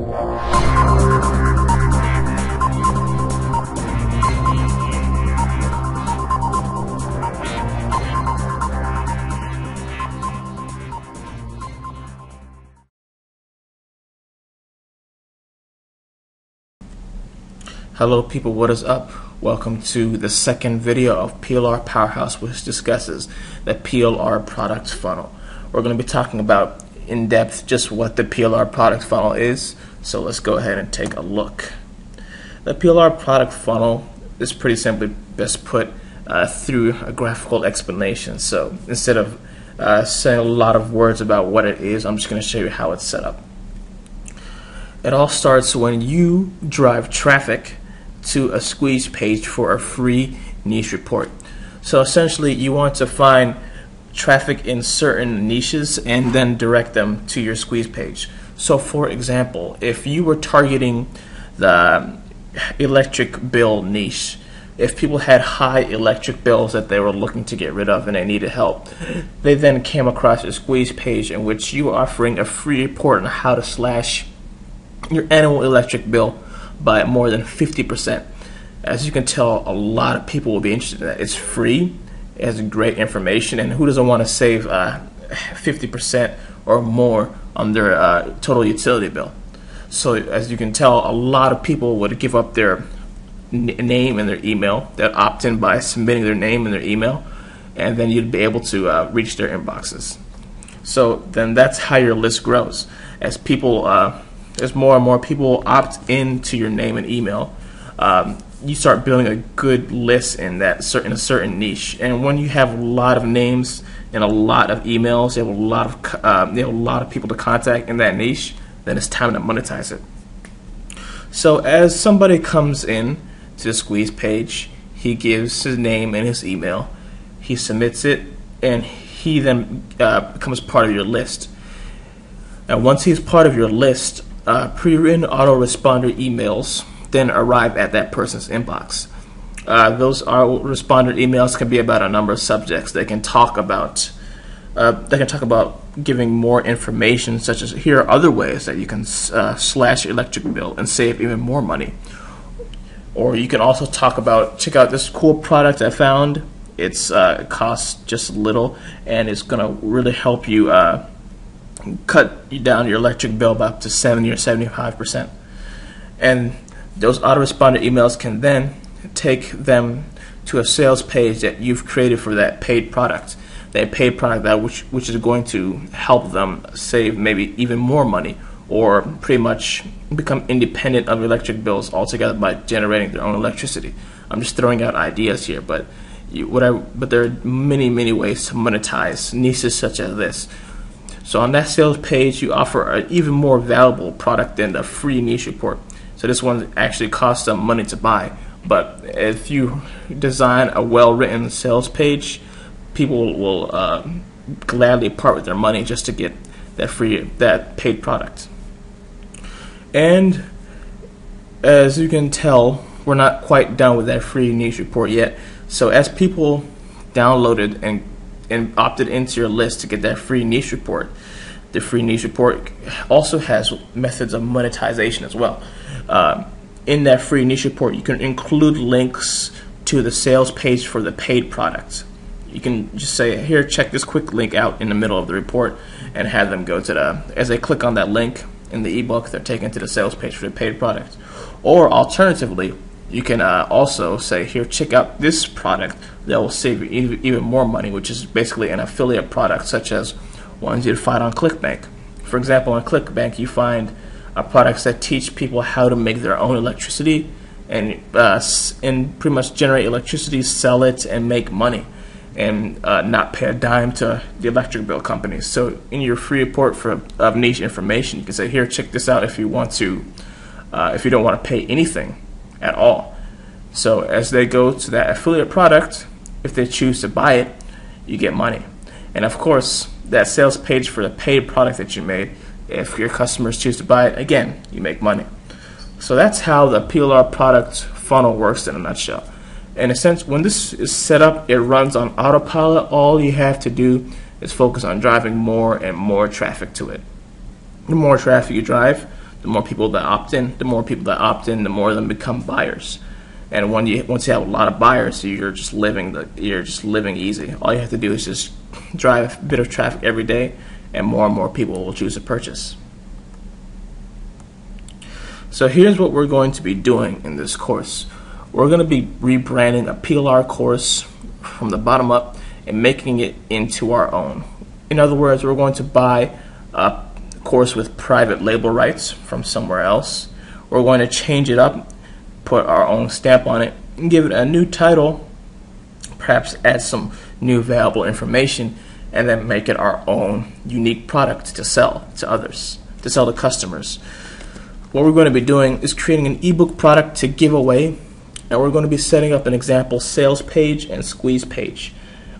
Hello people, what is up? Welcome to the second video of PLR Powerhouse, which discusses the PLR Product Funnel. We're going to be talking about in depth just what the PLR Product Funnel is, so let's go ahead and take a look. The PLR Product Funnel is pretty simply best put through a graphical explanation. So instead of saying a lot of words about what it is, I'm just going to show you how it's set up. It all starts when you drive traffic to a squeeze page for a free niche report. So essentially you want to find traffic in certain niches and then direct them to your squeeze page. So for example, if you were targeting the electric bill niche, if people had high electric bills that they were looking to get rid of and they needed help, they then came across a squeeze page in which you were offering a free report on how to slash your annual electric bill by more than 50%. As you can tell, a lot of people will be interested in that. It's free, it has great information, and who doesn't want to save 50% or more on their total utility bill? So as you can tell, a lot of people would give up their name and their email. They'd opt in by submitting their name and their email, and then you'd be able to reach their inboxes. So then that's how your list grows. As people as more and more people opt into your name and email, you start building a good list in a certain niche. And when you have a lot of names and a lot of emails, you have a lot of people to contact in that niche, then it's time to monetize it. So as somebody comes in to the squeeze page, he gives his name and his email, he submits it, and he then becomes part of your list. And once he's part of your list, pre-written autoresponder emails then arrive at that person's inbox. Those autoresponder emails can be about a number of subjects. They can talk about giving more information, such as here are other ways that you can slash your electric bill and save even more money. Or you can also talk about, check out this cool product I found. It costs just a little, and it's going to really help you cut down your electric bill by up to 70 or 75%. And those autoresponder emails can then take them to a sales page that you've created for that paid product. That paid product which is going to help them save maybe even more money, or pretty much become independent of electric bills altogether by generating their own electricity. I'm just throwing out ideas here, but there are many ways to monetize niches such as this. So on that sales page, you offer an even more valuable product than the free niche report. So this one actually costs some money to buy. But if you design a well-written sales page, people will gladly part with their money just to get that paid product. And as you can tell, we're not quite done with that free niche report yet. So as people downloaded and opted into your list to get that free niche report, the free niche report also has methods of monetization as well. In that free niche report, you can include links to the sales page for the paid product. You can just say, here, check this quick link out in the middle of the report, and have them go to as they click on that link in the ebook, they're taken to the sales page for the paid product. Or alternatively, you can also say, here, check out this product that will save you even more money, which is basically an affiliate product, such as ones you'd find on ClickBank. For example, on ClickBank, you find products that teach people how to make their own electricity and pretty much generate electricity, sell it, and make money, and not pay a dime to the electric bill companies. So in your free report of niche information, you can say, here, check this out if you want to, if you don't want to pay anything at all. So as they go to that affiliate product, if they choose to buy it, you get money. And of course, that sales page for the paid product that you made, if your customers choose to buy it, again, you make money. So that's how the PLR product funnel works in a nutshell. In a sense, when this is set up, it runs on autopilot. All you have to do is focus on driving more and more traffic to it. The more traffic you drive, The more people that opt in, the more people that opt in, the more of them become buyers. And once you have a lot of buyers, you're just living easy. All you have to do is just drive a bit of traffic every day, and more people will choose to purchase. So here's what we're going to be doing in this course. We're going to be rebranding a PLR course from the bottom up and making it into our own. In other words, we're going to buy a course with private label rights from somewhere else. We're going to change it up, put our own stamp on it, and give it a new title, perhaps add some new valuable information, and then make it our own unique product to sell to others, to sell to customers. What we're going to be doing is creating an ebook product to give away, and we're going to be setting up an example sales page and squeeze page.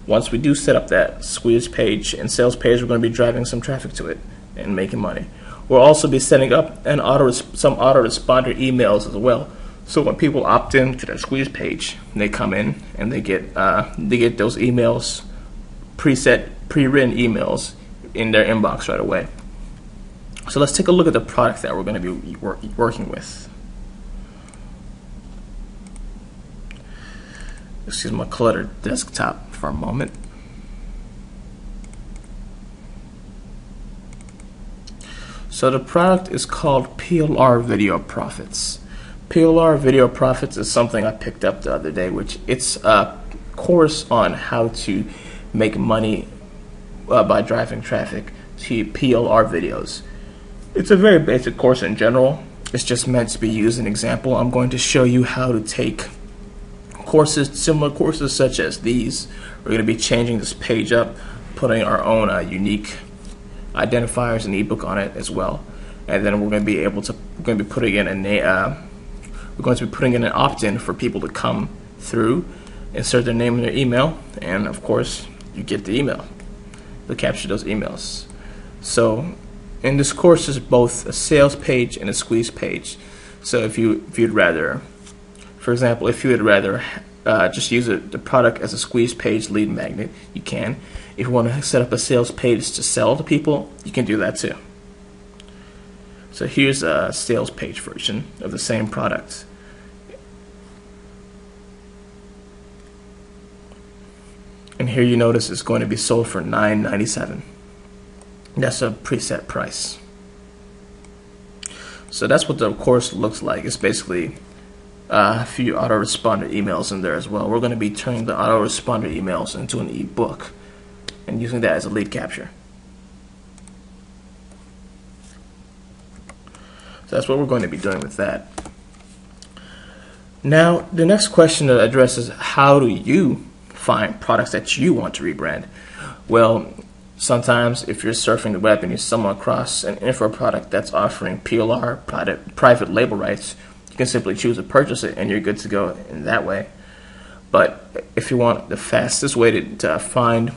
Once we do set up that squeeze page and sales page, we're going to be driving some traffic to it and making money. We'll also be setting up some autoresponder emails as well. So when people opt in to their squeeze page, they come in and they get those emails, pre-written emails in their inbox right away. So let's take a look at the product that we're going to be working with. Excuse my cluttered desktop for a moment. So the product is called PLR Video Profits. PLR Video Profits is something I picked up the other day, which it's a course on how to make money by driving traffic to PLR videos. It's a very basic course in general. It's just meant to be used as an example. I'm going to show you how to take courses, similar courses such as these. We're going to be changing this page up, putting our own unique identifiers and ebook on it as well, and then we're going to be putting in an opt-in for people to come through, insert their name and their email, and of course you get the email. They'll capture those emails. So in this course is both a sales page and a squeeze page. So if you'd rather, for example, if you would rather just use the product as a squeeze page lead magnet, you can. If you want to set up a sales page to sell to people, you can do that too. So here's a sales page version of the same product. And here you notice it's going to be sold for $9.97. That's a preset price. So that's what the course looks like. It's basically a few autoresponder emails in there as well. We're going to be turning the autoresponder emails into an ebook and using that as a lead capture. So that's what we're going to be doing with that. Now, the next question that addresses how do you find products that you want to rebrand? Well, sometimes if you're surfing the web and you stumble across an info product that's offering PLR private label rights, you can simply choose to purchase it and you're good to go in that way. But if you want the fastest way to find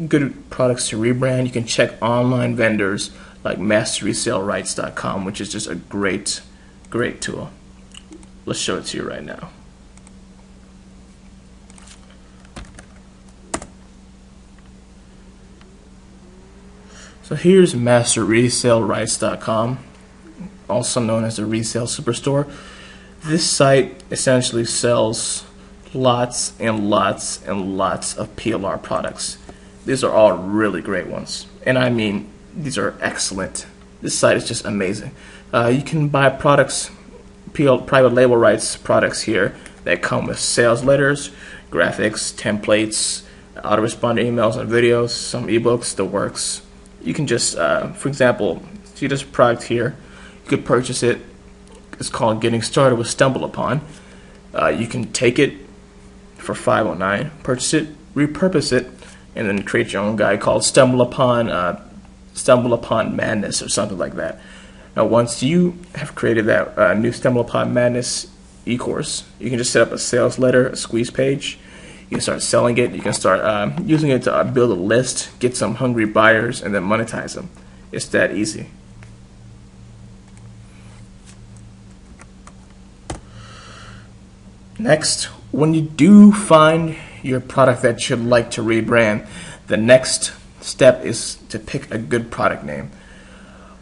good products to rebrand, you can check online vendors like masterresellrights.com, which is just a great tool. Let's show it to you right now. So here's masterresellrights.com, also known as the Resale Superstore. This site essentially sells lots and lots and lots of PLR products. These are all really great ones, and I mean these are excellent. This site is just amazing. You can buy products, private label rights products here that come with sales letters, graphics, templates, autoresponder emails and videos, some ebooks, the works. You can just, for example, see this product here, you could purchase it. It's called Getting Started with StumbleUpon. You can take it for $5.09, purchase it, repurpose it, and then create your own guide called StumbleUpon Madness or something like that. Now, once you have created that new StumbleUpon Madness e-course, you can just set up a sales letter, a squeeze page. You can start selling it. You can start using it to build a list, get some hungry buyers, and then monetize them. It's that easy. Next, when you do find your product that you'd like to rebrand, the next step is to pick a good product name.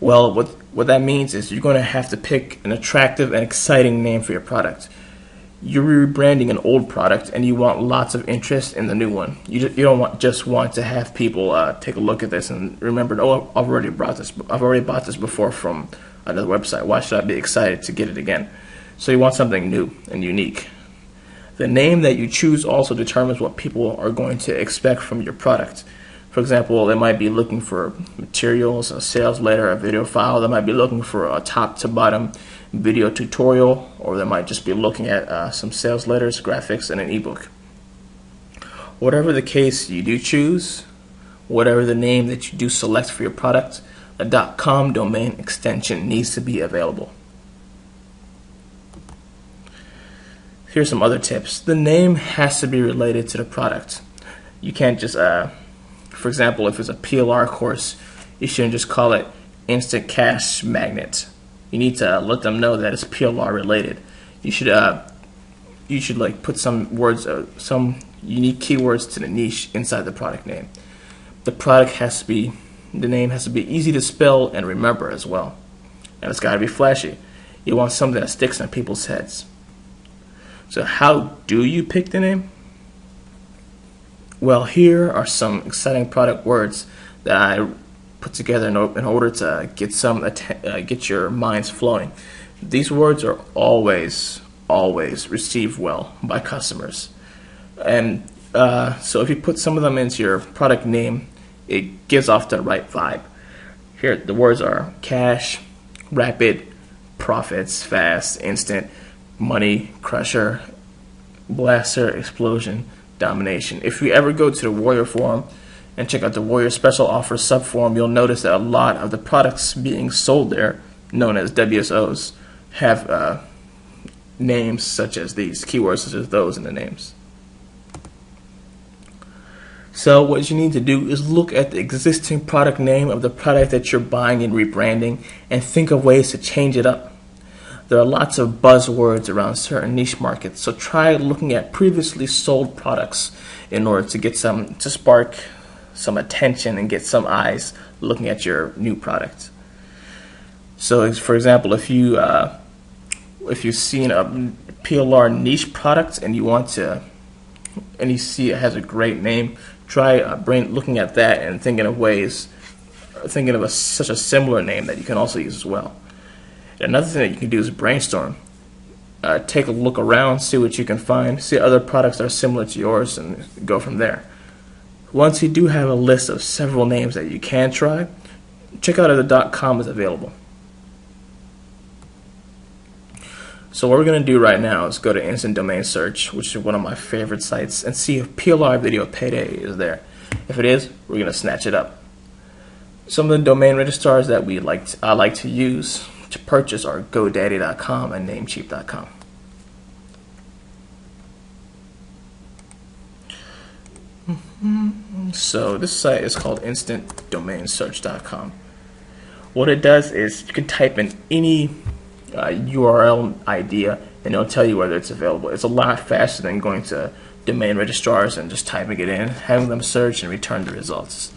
Well, what that means is you're going to have to pick an attractive and exciting name for your product. You're rebranding an old product and you want lots of interest in the new one. You don't just want to have people take a look at this and remember, oh, I've already bought this before from another website. Why should I be excited to get it again? So you want something new and unique. The name that you choose also determines what people are going to expect from your product. For example, they might be looking for materials, a sales letter, a video file. They might be looking for a top-to-bottom video tutorial, or they might just be looking at some sales letters, graphics, and an ebook. Whatever the case you do choose, whatever the name that you do select for your product, the .com domain extension needs to be available. Here's some other tips. The name has to be related to the product. You can't just, for example, if it's a PLR course, you shouldn't just call it Instant Cash Magnet. You need to let them know that it's PLR related. You should like put some words, some unique keywords to the niche inside the product name. The name has to be easy to spell and remember as well. And it's got to be flashy. You want something that sticks in people's heads. So how do you pick the name? Well, here are some exciting product words that I put together in order to get your minds flowing. These words are always received well by customers, and so if you put some of them into your product name, it gives off the right vibe. Here, the words are cash, rapid, profits, fast, instant, money, crusher, blaster, explosion, domination. If you ever go to the Warrior Forum and check out the Warrior Special Offers subforum, you'll notice that a lot of the products being sold there, known as WSOs, have names such as these, keywords such as those in the names. So what you need to do is look at the existing product name of the product that you're buying and rebranding and think of ways to change it up. There are lots of buzzwords around certain niche markets, so try looking at previously sold products in order to spark some attention and get some eyes looking at your new product. So, for example, if you've seen a PLR niche product and you see it has a great name, try looking at that and thinking of such a similar name that you can also use as well. Another thing that you can do is brainstorm. Take a look around, see what you can find, see other products that are similar to yours, and go from there. Once you do have a list of several names that you can try, check out if the .com is available. So what we're going to do right now is go to Instant Domain Search, which is one of my favorite sites, and see if PLR Video Payday is there. If it is, we're going to snatch it up. Some of the domain registrars that I like to use to purchase are GoDaddy.com and Namecheap.com. So this site is called InstantDomainSearch.com. What it does is you can type in any URL idea and it'll tell you whether it's available. It's a lot faster than going to domain registrars and just typing it in, having them search and return the results.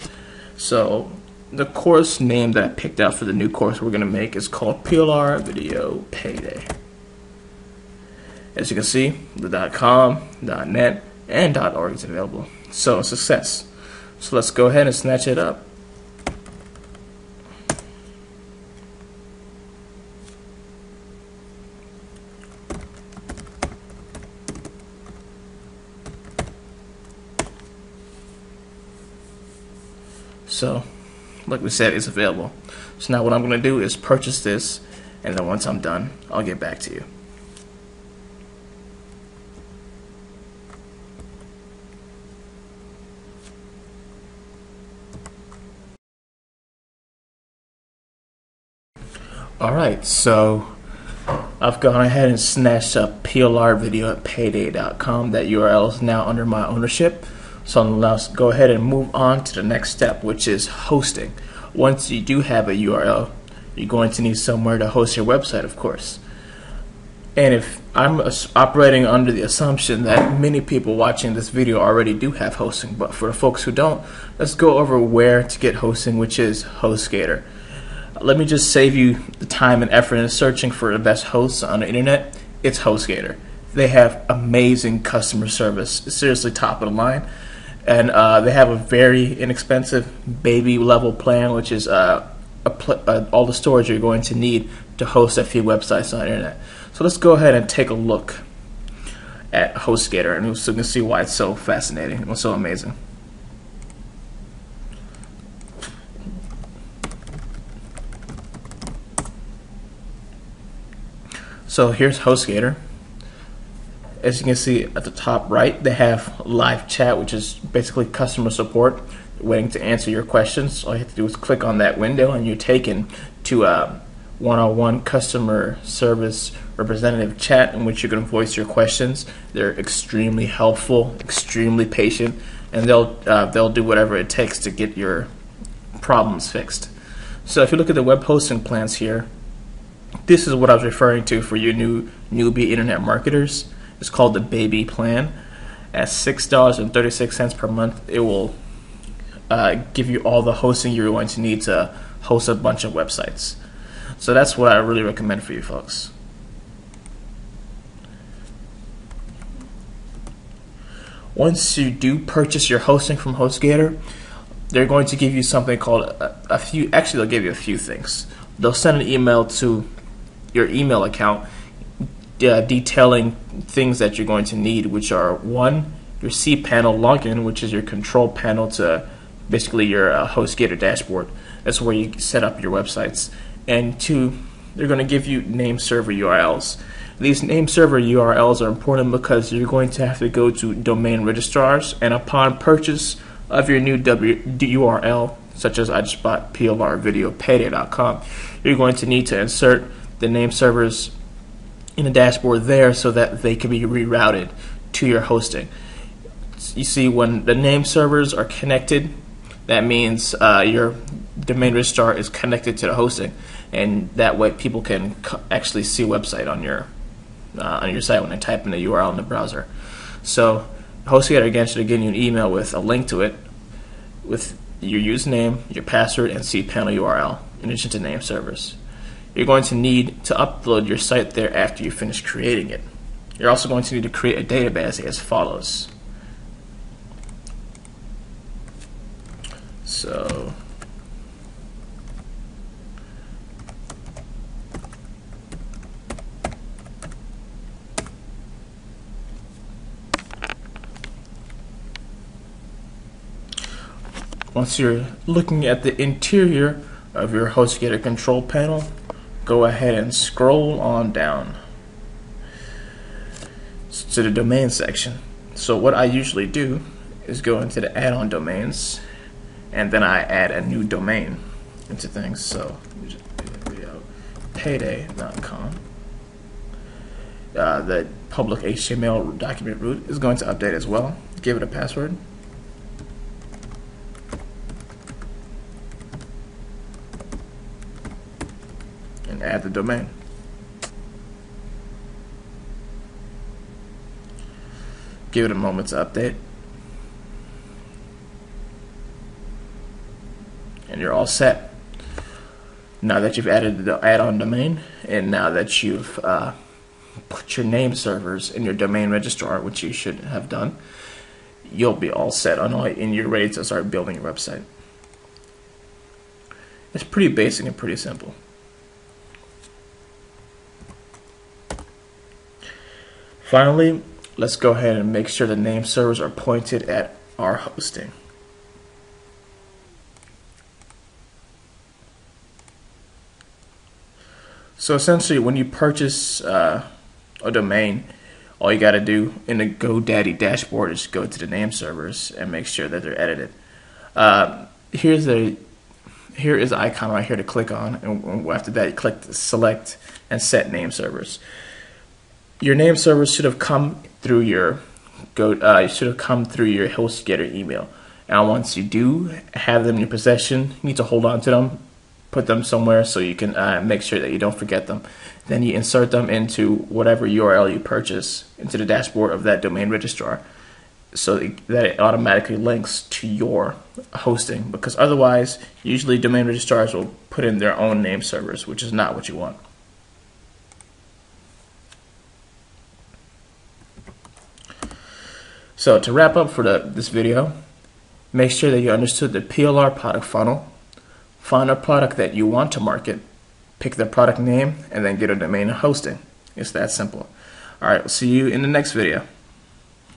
So the course name that I picked out for the new course we're going to make is called PLR Video Payday. As you can see, the .com, .net, and .org is available. So, success. So let's go ahead and snatch it up. So, like we said, it's available. So now what I'm going to do is purchase this, and then once I'm done, I'll get back to you. Alright, so I've gone ahead and snatched up PLR Video at Payday.com. That URL is now under my ownership. So now let's go ahead and move on to the next step, which is hosting. Once you do have a URL, you're going to need somewhere to host your website, of course. And if I'm operating under the assumption that many people watching this video already do have hosting, but for the folks who don't, let's go over where to get hosting, which is HostGator. Let me just save you the time and effort in searching for the best hosts on the internet. It's HostGator. They have amazing customer service, seriously top of the line, and they have a very inexpensive baby level plan, which is all the storage you're going to need to host a few websites on the internet. So let's go ahead and take a look at HostGator, and you can see why it's so fascinating and so amazing. So here's HostGator. As you can see at the top right, they have live chat, which is basically customer support waiting to answer your questions. All you have to do is click on that window and you're taken to a one-on-one customer service representative chat in which you can voice your questions. They're extremely helpful, extremely patient, and they'll do whatever it takes to get your problems fixed. So if you look at the web hosting plans here, this is what I was referring to for you newbie internet marketers. It's called the baby plan. At $6.36 per month, it will give you all the hosting you're going to need to host a bunch of websites. So that's what I really recommend for you folks. Once you do purchase your hosting from HostGator, they're going to give you something called they'll give you a few things. They'll send an email to your email account detailing things that you're going to need, which are: one, your cPanel login, which is your control panel to basically your HostGator dashboard. That's where you set up your websites. And two, they're going to give you name server URLs. These name server URLs are important because you're going to have to go to domain registrars, and upon purchase of your new URL, such as I just bought PLRVideoPayday.com, you're going to need to insert the name servers in the dashboard there so that they can be rerouted to your hosting. You see, when the name servers are connected, that means your domain registrar is connected to the hosting, and that way people can actually see a website on your site when they type in the URL in the browser. So HostGator again should give you an email with a link to it with your username, your password, and cPanel URL in addition to name servers. You're going to need to upload your site there after you finish creating it. You're also going to need to create a database as follows. So once you're looking at the interior of your HostGator control panel, go ahead and scroll on down to the domain section. So what I usually do is go into the add-on domains, and then I add a new domain into things. So payday.com. The public HTML document root is going to update as well. Give it a password. And add the domain. Give it a moment to update. And you're all set. Now that you've added the add-on domain, and now that you've put your name servers in your domain registrar, which you should have done, you'll be all set and you're ready to start building your website. It's pretty basic and pretty simple. Finally, let's go ahead and make sure the name servers are pointed at our hosting. So essentially, when you purchase a domain, all you got to do in the GoDaddy dashboard is go to the name servers and make sure that they're edited. Here is the icon right here to click on, and after that you click to select and set name servers. Your name servers should have come through your HostGator email. And once you do have them in your possession, you need to hold on to them, put them somewhere so you can make sure that you don't forget them. Then you insert them into whatever URL you purchase into the dashboard of that domain registrar. so that it automatically links to your hosting, because otherwise usually domain registrars will put in their own name servers, which is not what you want. So to wrap up for this video, make sure that you understood the PLR product funnel. Find a product that you want to market, pick the product name, and then get a domain hosting. It's that simple. All right, we'll see you in the next video.